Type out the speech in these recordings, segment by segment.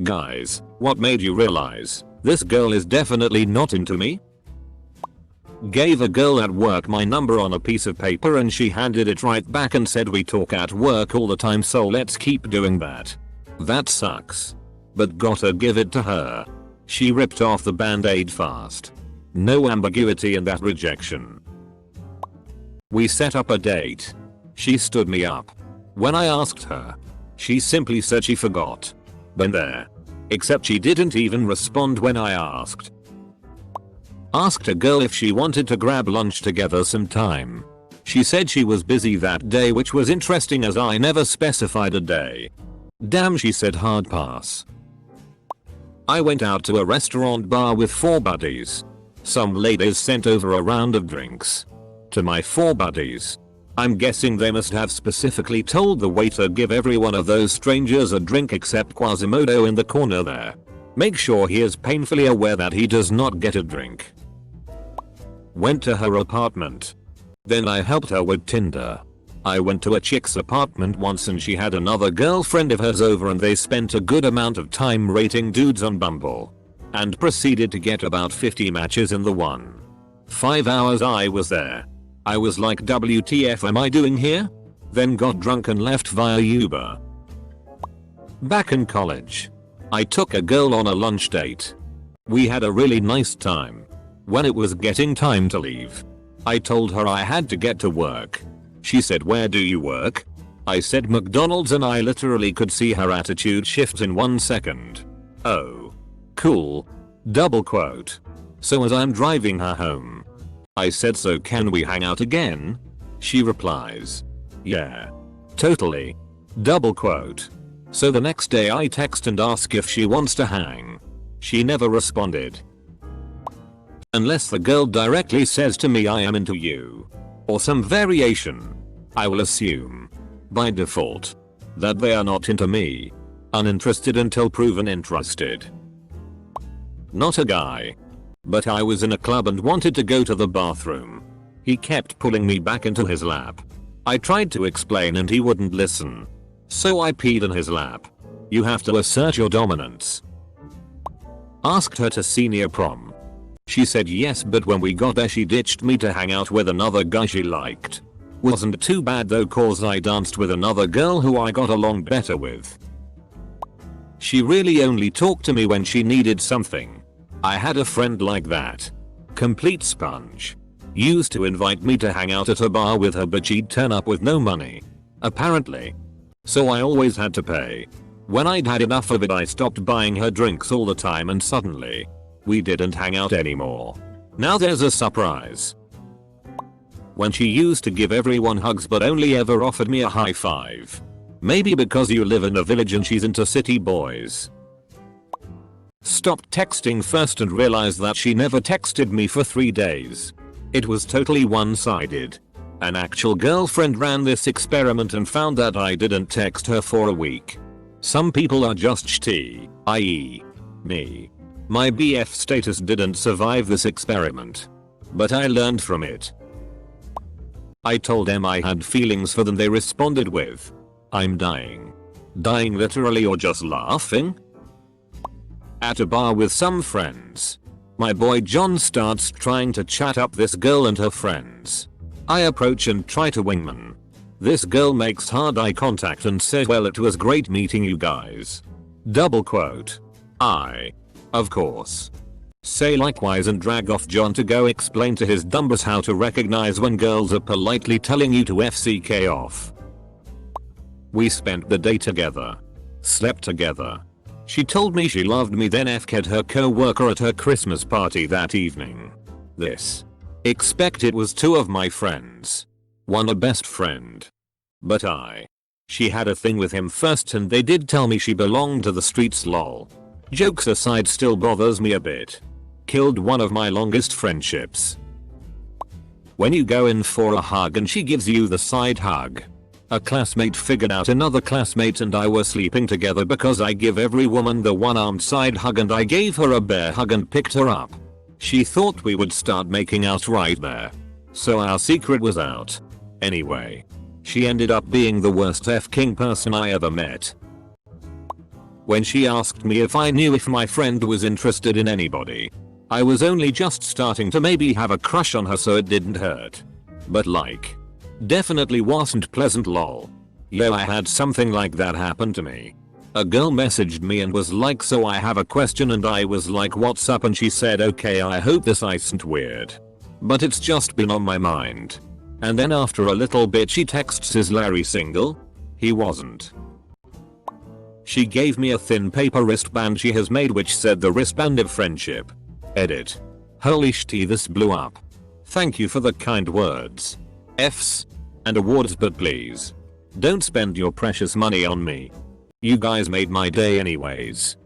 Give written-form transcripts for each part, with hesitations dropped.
Guys, what made you realize this girl is definitely not into me? Gave a girl at work my number on a piece of paper and she handed it right back and said we talk at work all the time, so let's keep doing that. That sucks. But gotta give it to her. She ripped off the band-aid fast. No ambiguity in that rejection. We set up a date. She stood me up. When I asked her, she simply said she forgot. Been there. Except she didn't even respond when I asked. Asked a girl if she wanted to grab lunch together sometime. She said she was busy that day, which was interesting as I never specified a day. Damn, she said hard pass. I went out to a restaurant bar with 4 buddies. Some ladies sent over a round of drinks. To my 4 buddies. I'm guessing they must have specifically told the waiter give every one of those strangers a drink except Quasimodo in the corner there. Make sure he is painfully aware that he does not get a drink. Went to her apartment. Then I helped her with Tinder. I went to a chick's apartment once and she had another girlfriend of hers over and they spent a good amount of time rating dudes on Bumble. And proceeded to get about 50 matches in the 5 hours I was there. I was like, WTF am I doing here? Then got drunk and left via Uber. Back in college. I took a girl on a lunch date. We had a really nice time. When it was getting time to leave, I told her I had to get to work. She said, where do you work? I said McDonald's and I literally could see her attitude shift in 1 second. Oh. Cool. Double quote. So as I'm driving her home, I said, so can we hang out again? She replies, yeah. Totally. Double quote. So the next day I text and ask if she wants to hang. She never responded. Unless the girl directly says to me I am into you. Or some variation. I will assume. By default. That they are not into me. Uninterested until proven interested. Not a guy. But I was in a club and wanted to go to the bathroom. He kept pulling me back into his lap. I tried to explain and he wouldn't listen. So I peed in his lap. You have to assert your dominance. Asked her to senior prom. She said yes, but when we got there she ditched me to hang out with another guy she liked. Wasn't too bad though, cause I danced with another girl who I got along better with. She really only talked to me when she needed something. I had a friend like that. Complete sponge. Used to invite me to hang out at a bar with her, but she'd turn up with no money. Apparently. So I always had to pay. When I'd had enough of it I stopped buying her drinks all the time and suddenly, we didn't hang out anymore. Now there's a surprise. When she used to give everyone hugs but only ever offered me a high five. Maybe because you live in a village and she's into city boys. Stopped texting first and realized that she never texted me for 3 days. It was totally one-sided. An actual girlfriend ran this experiment and found that I didn't text her for a week. Some people are just shitty, i.e. me. My BF status didn't survive this experiment. But I learned from it. I told them I had feelings for them. They responded with, I'm dying. Dying literally or just laughing? At a bar with some friends. My boy John starts trying to chat up this girl and her friends. I approach and try to wingman. This girl makes hard eye contact and says, well, it was great meeting you guys. Double quote. I, of course, say likewise and drag off John to go explain to his dumbers how to recognize when girls are politely telling you to FCK off. We spent the day together. Slept together. She told me she loved me, then FK'd her co-worker at her Christmas party that evening. This. Expect it was 2 of my friends. One a best friend. But she had a thing with him first and they did tell me she belonged to the streets, lol. Jokes aside, still bothers me a bit. Killed one of my longest friendships. When you go in for a hug and she gives you the side hug. A classmate figured out another classmate and I were sleeping together because I give every woman the one-armed side hug and I gave her a bear hug and picked her up. She thought we would start making out right there. So our secret was out. Anyway. She ended up being the worst F-king person I ever met. when she asked me if I knew if my friend was interested in anybody. I was only just starting to maybe have a crush on her, so it didn't hurt. But like, definitely wasn't pleasant lol. Yo, I had something like that happen to me. A girl messaged me and was like, so I have a question, and I was like, what's up, and she said, okay, I hope this isn't weird, but it's just been on my mind. And then after a little bit she texts, is Larry single? He wasn't. She gave me a thin paper wristband she has made which said the wristband of friendship. Edit. Holy shit, this blew up. Thank you for the kind words. F's and awards, but please don't spend your precious money on me. You guys made my day anyways.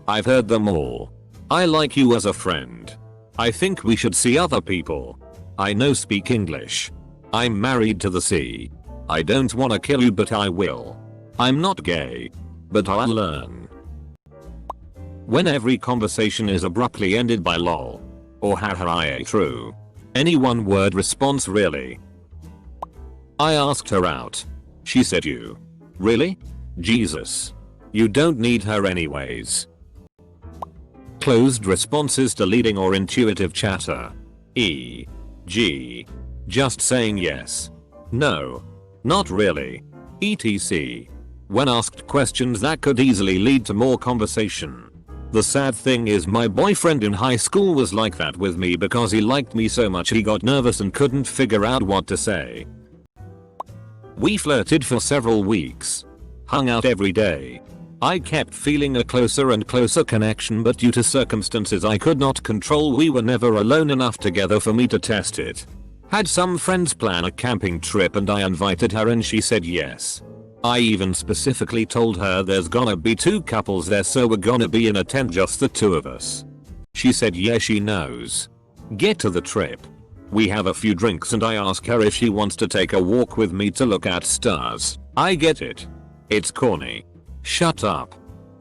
I've heard them all. I like you as a friend. I think we should see other people. I know speak English. I'm married to the sea. I don't wanna kill you, but I will. I'm not gay, but I'll learn. When every conversation is abruptly ended by lol or haha, true. Any one word response really. I asked her out. She said you. Really? Jesus. You don't need her anyways. Closed responses, deleting or intuitive chatter. E.g. just saying yes, no, not really, etc. when asked questions that could easily lead to more conversation. The sad thing is my boyfriend in high school was like that with me because he liked me so much he got nervous and couldn't figure out what to say. We flirted for several weeks. Hung out every day. I kept feeling a closer and closer connection, but due to circumstances I could not control, we were never alone enough together for me to test it. Had some friends plan a camping trip and I invited her and she said yes. I even specifically told her there's gonna be 2 couples there, so we're gonna be in a tent, just the 2 of us. She said yeah, she knows. Get to the trip. We have a few drinks and I ask her if she wants to take a walk with me to look at stars. I get it. It's corny. Shut up.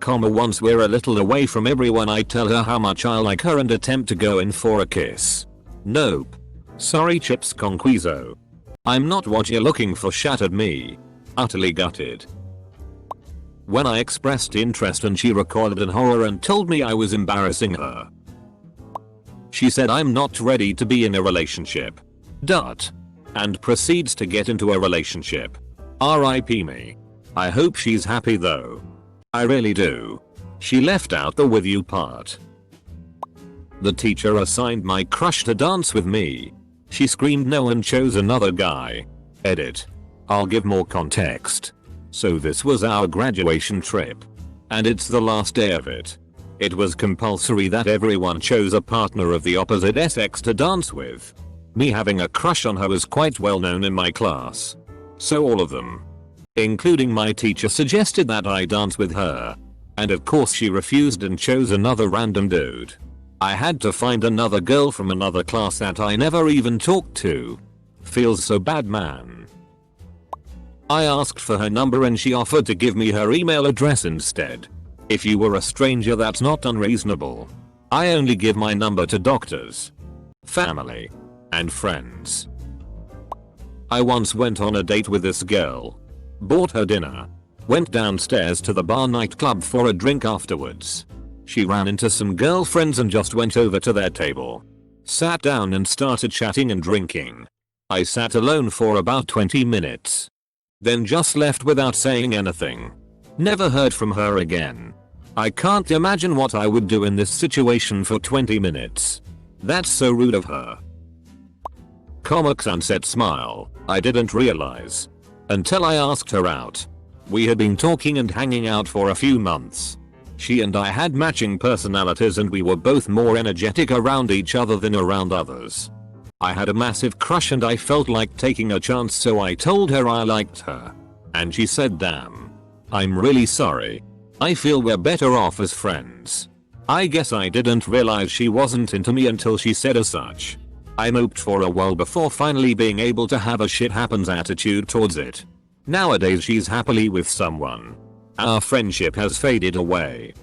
Once we're a little away from everyone I tell her how much I like her and attempt to go in for a kiss. Nope. Sorry chips conquiso. I'm not what you're looking for, shattered me. Utterly gutted. When I expressed interest and she recoiled in horror and told me I was embarrassing her. She said I'm not ready to be in a relationship. And proceeds to get into a relationship. RIP me. I hope she's happy though. I really do. She left out the with you part. The teacher assigned my crush to dance with me. She screamed no and chose another guy. Edit. I'll give more context. So this was our graduation trip. And it's the last day of it. It was compulsory that everyone chose a partner of the opposite sex to dance with. Me having a crush on her was quite well known in my class. So all of them, including my teacher, suggested that I dance with her. And of course she refused and chose another random dude. I had to find another girl from another class that I never even talked to. Feels so bad, man. I asked for her number and she offered to give me her email address instead. If you were a stranger, that's not unreasonable. I only give my number to doctors, family, and friends. I once went on a date with this girl. Bought her dinner. Went downstairs to the bar nightclub for a drink afterwards. She ran into some girlfriends and just went over to their table. Sat down and started chatting and drinking. I sat alone for about 20 minutes. Then just left without saying anything. Never heard from her again. I can't imagine what I would do in this situation for 20 minutes. That's so rude of her. Comic Sunset smile. I didn't realize until I asked her out. We had been talking and hanging out for a few months. She and I had matching personalities and we were both more energetic around each other than around others. I had a massive crush and I felt like taking a chance, so I told her I liked her. And she said, damn. I'm really sorry. I feel we're better off as friends. I guess I didn't realize she wasn't into me until she said as such. I moped for a while before finally being able to have a shit happens attitude towards it. Nowadays she's happily with someone. Our friendship has faded away.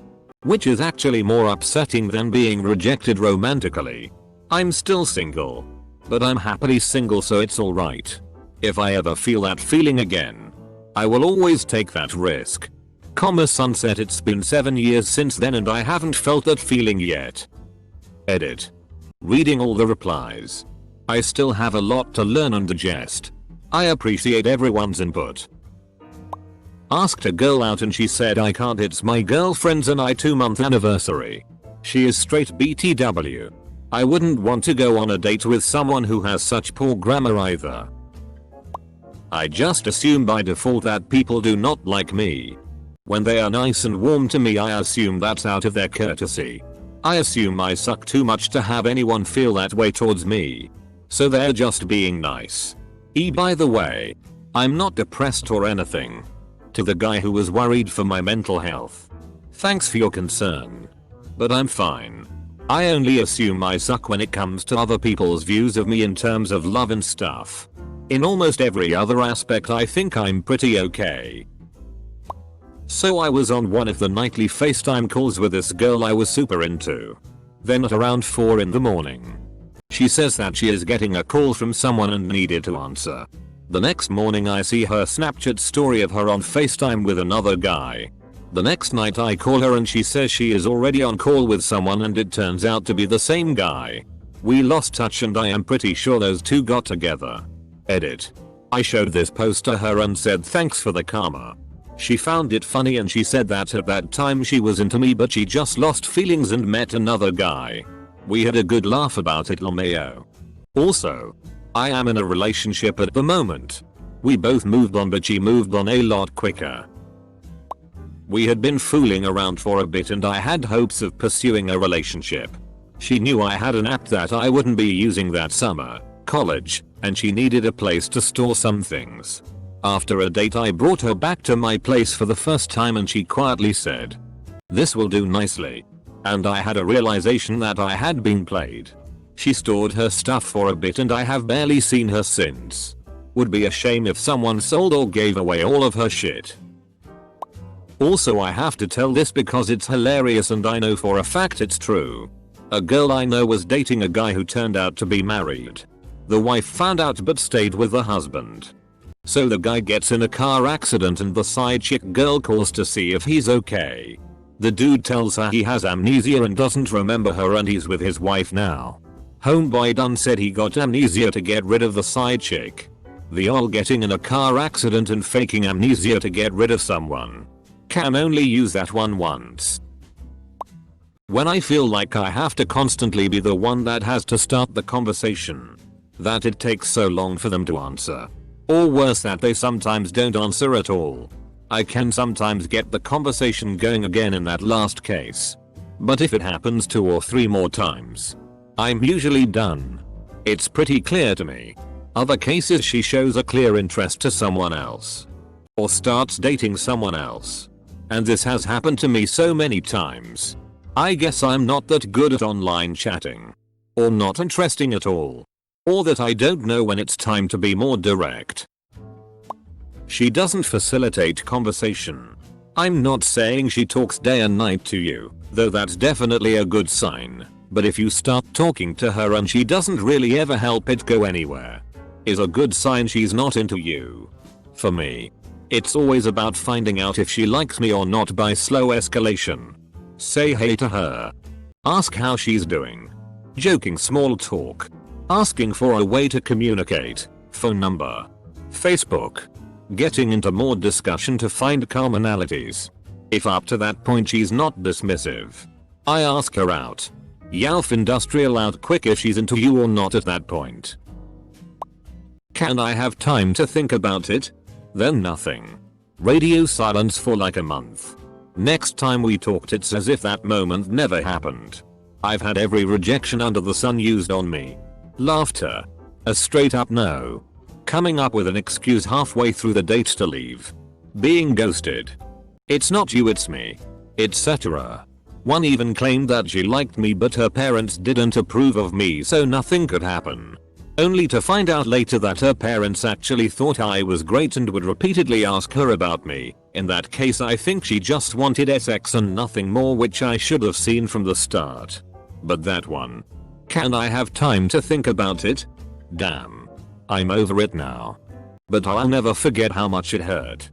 Which is actually more upsetting than being rejected romantically. I'm still single. But I'm happily single, so it's alright. If I ever feel that feeling again, I will always take that risk. Sunset. It's been 7 years since then and I haven't felt that feeling yet. Edit. Reading all the replies. I still have a lot to learn and digest. I appreciate everyone's input. Asked a girl out and she said I can't, it's my girlfriend's and I 2-month anniversary. She is straight BTW. I wouldn't want to go on a date with someone who has such poor grammar either. I just assume by default that people do not like me. When they are nice and warm to me I assume that's out of their courtesy. I assume I suck too much to have anyone feel that way towards me. So they're just being nice. By the way, I'm not depressed or anything. To the guy who was worried for my mental health. Thanks for your concern. But I'm fine. I only assume I suck when it comes to other people's views of me in terms of love and stuff. In almost every other aspect I think I'm pretty okay. So I was on one of the nightly FaceTime calls with this girl I was super into. Then at around 4 in the morning. She says that she is getting a call from someone and needed to answer. The next morning I see her Snapchat story of her on FaceTime with another guy. The next night I call her and she says she is already on call with someone and it turns out to be the same guy. We lost touch and I am pretty sure those two got together. Edit. I showed this post to her and said thanks for the karma. She found it funny and she said that at that time she was into me but she just lost feelings and met another guy. We had a good laugh about it LMAO. Also, I am in a relationship at the moment. We both moved on but she moved on a lot quicker. We had been fooling around for a bit and I had hopes of pursuing a relationship. She knew I had an app that I wouldn't be using that summer, college, and she needed a place to store some things. After a date I brought her back to my place for the first time and she quietly said, "This will do nicely." And I had a realization that I had been played. She stored her stuff for a bit and I have barely seen her since. Would be a shame if someone sold or gave away all of her shit. Also I have to tell this because it's hilarious and I know for a fact it's true. A girl I know was dating a guy who turned out to be married. The wife found out but stayed with the husband. So the guy gets in a car accident and the side chick girl calls to see if he's okay. The dude tells her he has amnesia and doesn't remember her and he's with his wife now. Homeboy done said he got amnesia to get rid of the side chick. The ol getting in a car accident and faking amnesia to get rid of someone. Can only use that one once. When I feel like I have to constantly be the one that has to start the conversation. That it takes so long for them to answer. Or worse that they sometimes don't answer at all. I can sometimes get the conversation going again in that last case. But if it happens 2 or 3 more times, I'm usually done. It's pretty clear to me. Other cases she shows a clear interest to someone else. Or starts dating someone else. And this has happened to me so many times. I guess I'm not that good at online chatting. Or not interesting at all. Or that I don't know when it's time to be more direct. She doesn't facilitate conversation. I'm not saying she talks day and night to you, though that's definitely a good sign. But if you start talking to her and she doesn't really ever help it go anywhere, is a good sign she's not into you. For me, it's always about finding out if she likes me or not by slow escalation. Say hey to her. Ask how she's doing. Joking small talk. Asking for a way to communicate. Phone number. Facebook. Getting into more discussion to find commonalities. If up to that point she's not dismissive, I ask her out. Yalf industrial out quick if she's into you or not at that point. Can I have time to think about it? Then nothing. Radio silence for like a month. Next time we talked it's as if that moment never happened. I've had every rejection under the sun used on me. Laughter. A straight up no. Coming up with an excuse halfway through the date to leave. Being ghosted. It's not you, it's me. Etc. One even claimed that she liked me but her parents didn't approve of me so nothing could happen. Only to find out later that her parents actually thought I was great and would repeatedly ask her about me. In that case I think she just wanted sex and nothing more, which I should have seen from the start. But that one. Can I have time to think about it? Damn. I'm over it now. But I'll never forget how much it hurt.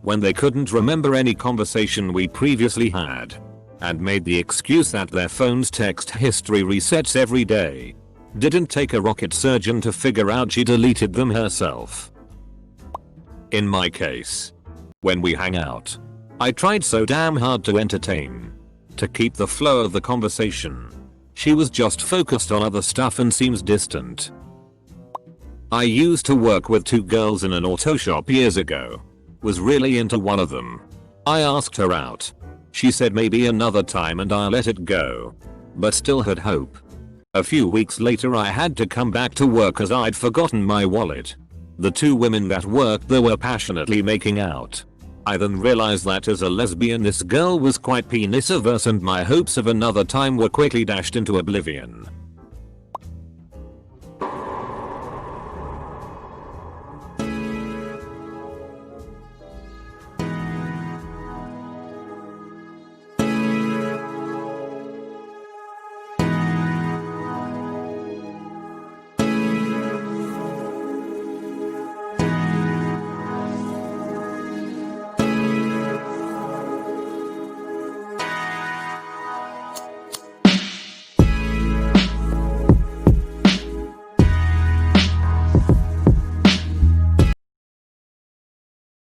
when they couldn't remember any conversation we previously had, and made the excuse that their phone's text history resets every day. Didn't take a rocket surgeon to figure out she deleted them herself. In my case, when we hang out, I tried so damn hard to entertain, to keep the flow of the conversation. She was just focused on other stuff and seems distant. I used to work with 2 girls in an auto shop years ago. Was really into one of them. I asked her out. She said maybe another time and I let it go, but still had hope. A few weeks later I had to come back to work as I'd forgotten my wallet. The 2 women that worked there were passionately making out. I then realized that as a lesbian this girl was quite penis averse and my hopes of another time were quickly dashed into oblivion.